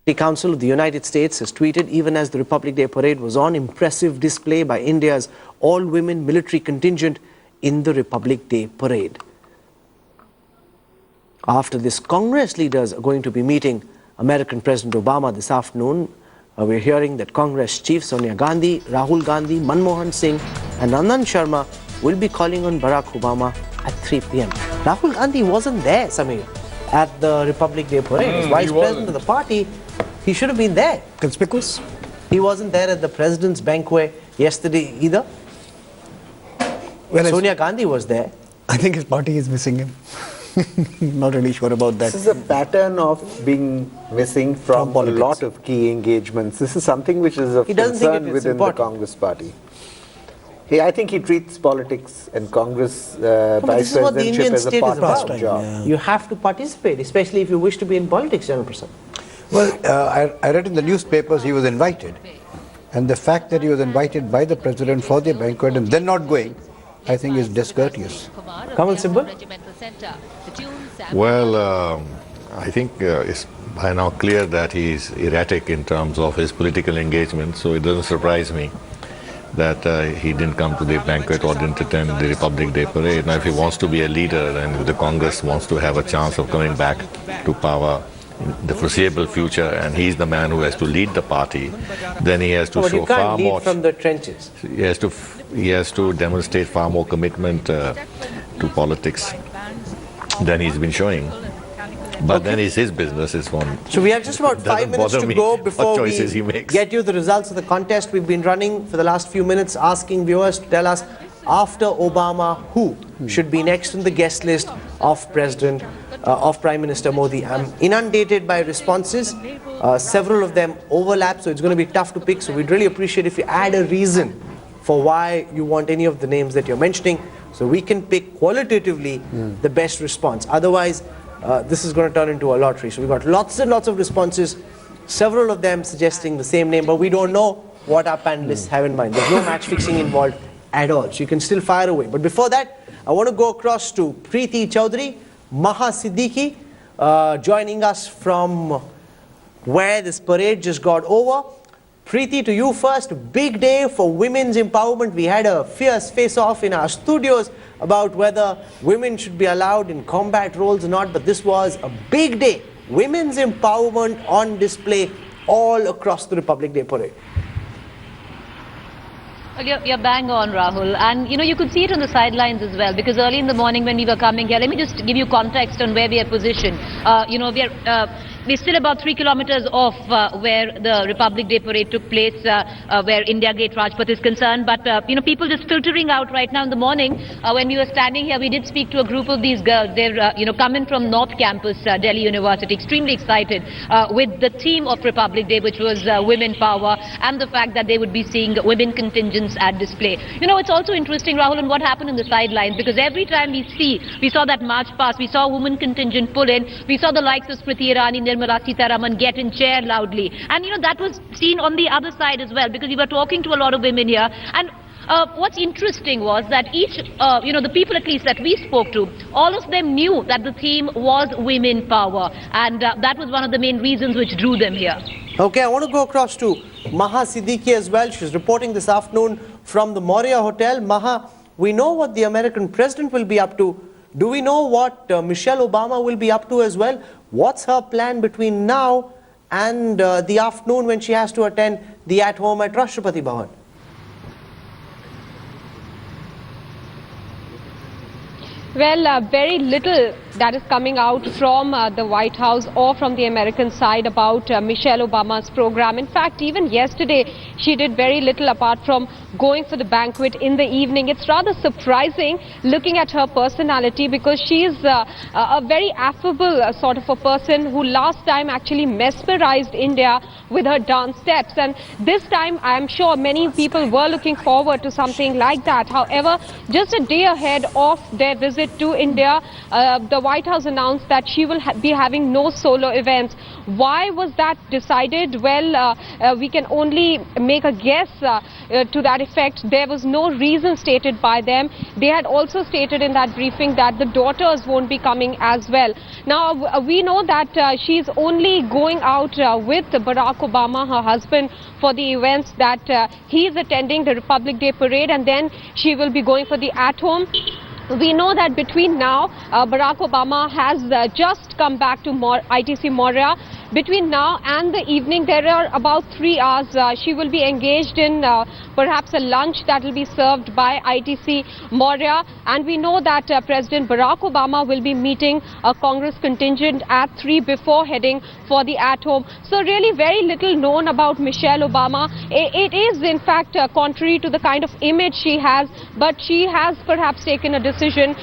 The Council of the United States has tweeted, even as the Republic Day parade was on, impressive display by India's all-women military contingent in the Republic Day parade. After this, Congress leaders are going to be meeting American President Obama this afternoon. We're hearing that Congress Chief Sonia Gandhi, Rahul Gandhi, Manmohan Singh and Anand Sharma will be calling on Barack Obama at 3 p.m. Rahul Gandhi wasn't there, Samir, at the Republic Day parade. As Vice President of the party, he should have been there. Conspicuous? He wasn't there at the President's banquet yesterday either. Well, Sonia Gandhi was there. I think his party is missing him. Not really sure about that. This is a pattern of being missing from a lot of key engagements. This is something which is of concern within the Congress party. I think he treats politics and Congress vice presidentship as a part of the job. Yeah. You have to participate, especially if you wish to be in politics, General Prasad. Well, I read in the newspapers he was invited. And the fact that he was invited by the president for the banquet and then not going, I think is discourteous. Kamal Sibbal? Well, I think it's by now clear that he is erratic in terms of his political engagement, so it doesn't surprise me that he didn't come to the banquet or didn't attend the Republic Day parade. Now, if he wants to be a leader and if the Congress wants to have a chance of coming back to power in the foreseeable future, and he's the man who has to lead the party, then he has to show far more. From the trenches. He has to demonstrate far more commitment to politics than he's been showing. But then it's his business. It's one. So we have just about 5 minutes to go before we get you the results of the contest. We've been running for the last few minutes, asking viewers to tell us, after Obama, who should be next on the guest list of Prime Minister Modi. I'm inundated by responses. Several of them overlap, so it's going to be tough to pick. So we'd really appreciate if you add a reason for why you want any of the names that you're mentioning, so we can pick qualitatively the best response. Otherwise, this is going to turn into a lottery. So we've got lots and lots of responses, several of them suggesting the same name, but we don't know what our panelists have in mind. There's no match fixing involved at all, so you can still fire away. But before that, I want to go across to Preeti Chaudhary, Maha Siddiqui, joining us from where this parade just got over. Preeti, to you first. Big day for women's empowerment. We had a fierce face-off in our studios about whether women should be allowed in combat roles or not, but this was a big day. Women's empowerment on display all across the Republic Day parade. Well, you're bang on, Rahul, and you could see it on the sidelines as well, because early in the morning when we were coming here, let me just give you context on where we are positioned. We're still about 3 kilometers off where the Republic Day parade took place, where India Gate Rajpath is concerned. But people just filtering out right now in the morning. When we were standing here, we did speak to a group of these girls. They're coming from North Campus, Delhi University, extremely excited with the theme of Republic Day, which was women power, and the fact that they would be seeing women contingents at display. It's also interesting, Rahul, on what happened in the sidelines, because every time we saw that march past, we saw a women contingent pull in, we saw the likes of Smriti Irani, Nirmala Sitharaman get in chair loudly, and that was seen on the other side as well, because we were talking to a lot of women here. And what's interesting was that each, the people at least that we spoke to, all of them knew that the theme was women power, and that was one of the main reasons which drew them here. Okay, I want to go across to Maha Siddiqui as well. She's reporting this afternoon from the Moria Hotel. Maha, we know what the American president will be up to. Do we know what Michelle Obama will be up to as well? What's her plan between now and the afternoon when she has to attend the at-home at Rashtrapati Bhavan? Well, very little that is coming out from the White House or from the American side about Michelle Obama's program. In fact, even yesterday, she did very little apart from going for the banquet in the evening. It's rather surprising looking at her personality, because she is a very affable sort of a person who last time actually mesmerized India with her dance steps. And this time, I am sure many people were looking forward to something like that. However, just a day ahead of their visit to India, the White House announced that she will be having no solo events. Why was that decided? Well, we can only make a guess to that effect. There was no reason stated by them. They had also stated in that briefing that the daughters won't be coming as well. Now, we know that she's only going out with Barack Obama, her husband, for the events that he is attending, the Republic Day parade, and then she will be going for the at-home. We know that between now, Barack Obama has just come back to ITC Moria. Between now and the evening, there are about 3 hours. She will be engaged in perhaps a lunch that will be served by ITC Moria. And we know that President Barack Obama will be meeting a Congress contingent at 3 before heading for the at-home. So really very little known about Michelle Obama. It is in fact contrary to the kind of image she has, but she has perhaps taken a decision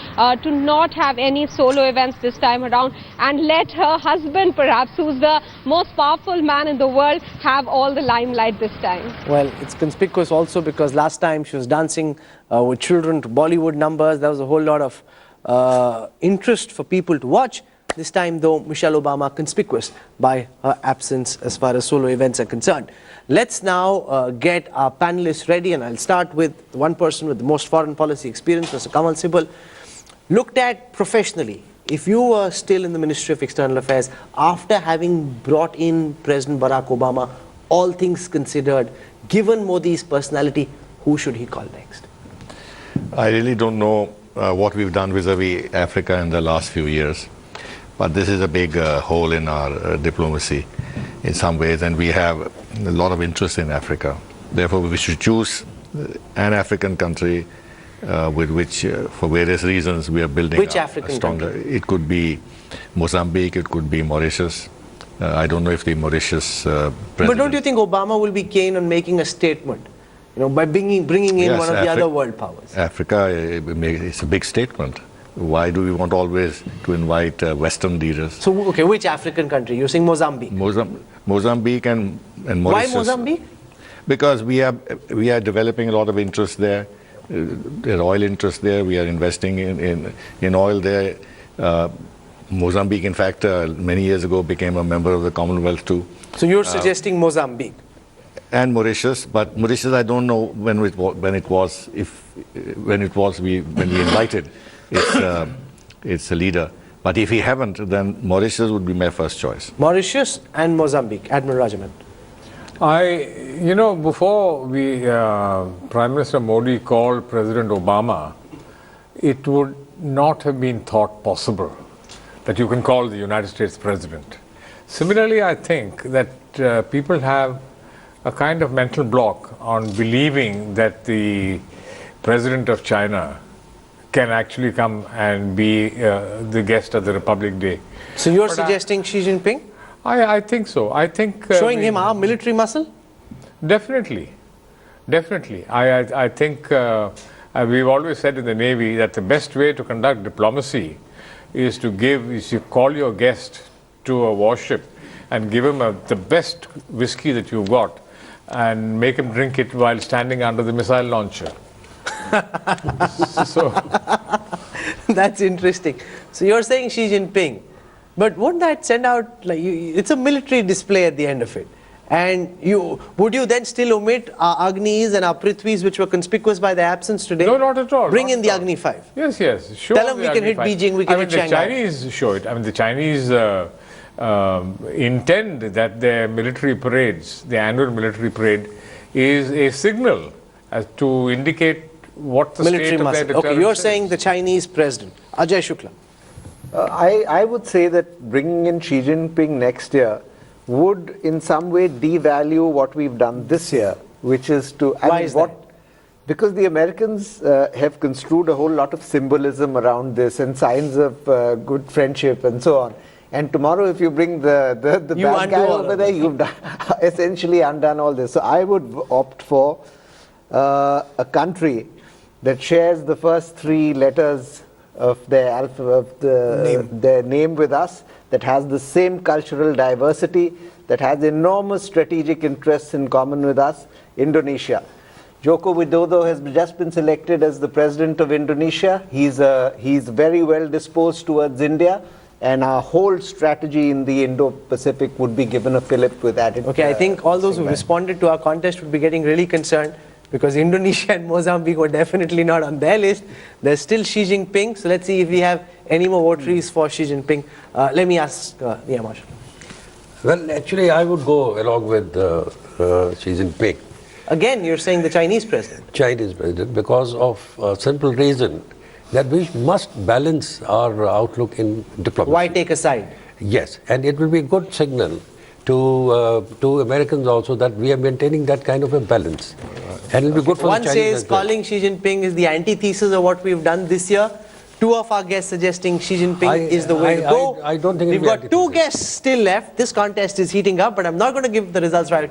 to not have any solo events this time around and let her husband, perhaps, who's the most powerful man in the world, have all the limelight this time. Well, it's conspicuous also because last time she was dancing with children to Bollywood numbers. There was a whole lot of interest for people to watch. This time, though, Michelle Obama conspicuous by her absence as far as solo events are concerned. Let's now get our panelists ready, and I'll start with one person with the most foreign policy experience, Mr. Kamal Sibal. Looked at professionally, if you were still in the Ministry of External Affairs after having brought in President Barack Obama, all things considered, given Modi's personality, who should he call next? I really don't know what we've done vis-a-vis Africa in the last few years. But this is a big hole in our diplomacy in some ways, and we have a lot of interest in Africa. Therefore, we should choose an African country with which, for various reasons, we are building African stronger. country? It could be Mozambique, it could be Mauritius. I don't know if the Mauritius president... But don't you think Obama will be keen on making a statement, by bringing in one of the other world powers? Africa, it's a big statement. Why do we want always to invite Western leaders? So, okay, which African country? You're saying Mozambique? Mozambique and Mauritius. Why Mozambique? Because we are developing a lot of interest there. There's oil interest there. We are investing in oil there. Mozambique, in fact, many years ago became a member of the Commonwealth too. So you're suggesting Mozambique? And Mauritius, but Mauritius, I don't know when we invited its a leader. But if we haven't, then Mauritius would be my first choice. Mauritius and Mozambique. Admiral Rajaman. Before Prime Minister Modi called President Obama, it would not have been thought possible that you can call the United States President. Similarly, I think that people have a kind of mental block on believing that the President of China can actually come and be the guest at the Republic Day. So you're suggesting Xi Jinping? I think so. I think showing him our military muscle? Definitely. I think we've always said in the Navy that the best way to conduct diplomacy is to call your guest to a warship and give him the best whiskey that you've got and make him drink it while standing under the missile launcher. So that's interesting. So you're saying Xi Jinping, but wouldn't that send out it's a military display at the end of it? And would you then still omit our Agnis and our Prithvis, which were conspicuous by their absence today? No, not at all. Bring in the Agni 5. Yes. Show Tell them we can hit Beijing, we can hit Shanghai. The Chinese show it. The Chinese intend that their military parades, the annual military parade, is a signal as to indicate what the military state of their deterrence Okay, you're is. saying the Chinese president. Ajay Shukla. I would say that bringing in Xi Jinping next year would in some way devalue what we've done this year, which is to... Why is that? Because the Americans have construed a whole lot of symbolism around this and signs of good friendship and so on. And tomorrow, if you bring the bad guy over there, you've essentially undone all this. So I would opt for a country that shares the first 3 letters of their alphabet, their name with us, that has the same cultural diversity, that has enormous strategic interests in common with us, Indonesia. Joko Widodo has just been selected as the president of Indonesia. He's very well disposed towards India, and our whole strategy in the Indo-Pacific would be given a fillip with added. Okay, I think all those who responded to our contest would be getting really concerned, because Indonesia and Mozambique were definitely not on their list. There's still Xi Jinping, so let's see if we have any more votaries for Xi Jinping. Let me ask Marshall. Well, actually, I would go along with Xi Jinping. Again, you're saying the Chinese president. Chinese president, because of a simple reason that we must balance our outlook in diplomacy. Why take a side? Yes, and it will be a good signal to Americans also that we are maintaining that kind of a balance. And it will be good for One the Chinese says as well. calling Xi Jinping is the antithesis of what we've done this year. Two of our guests suggesting Xi Jinping is the way to go. I don't think we've got two guests still left. This contest is heating up, but I'm not going to give the results right.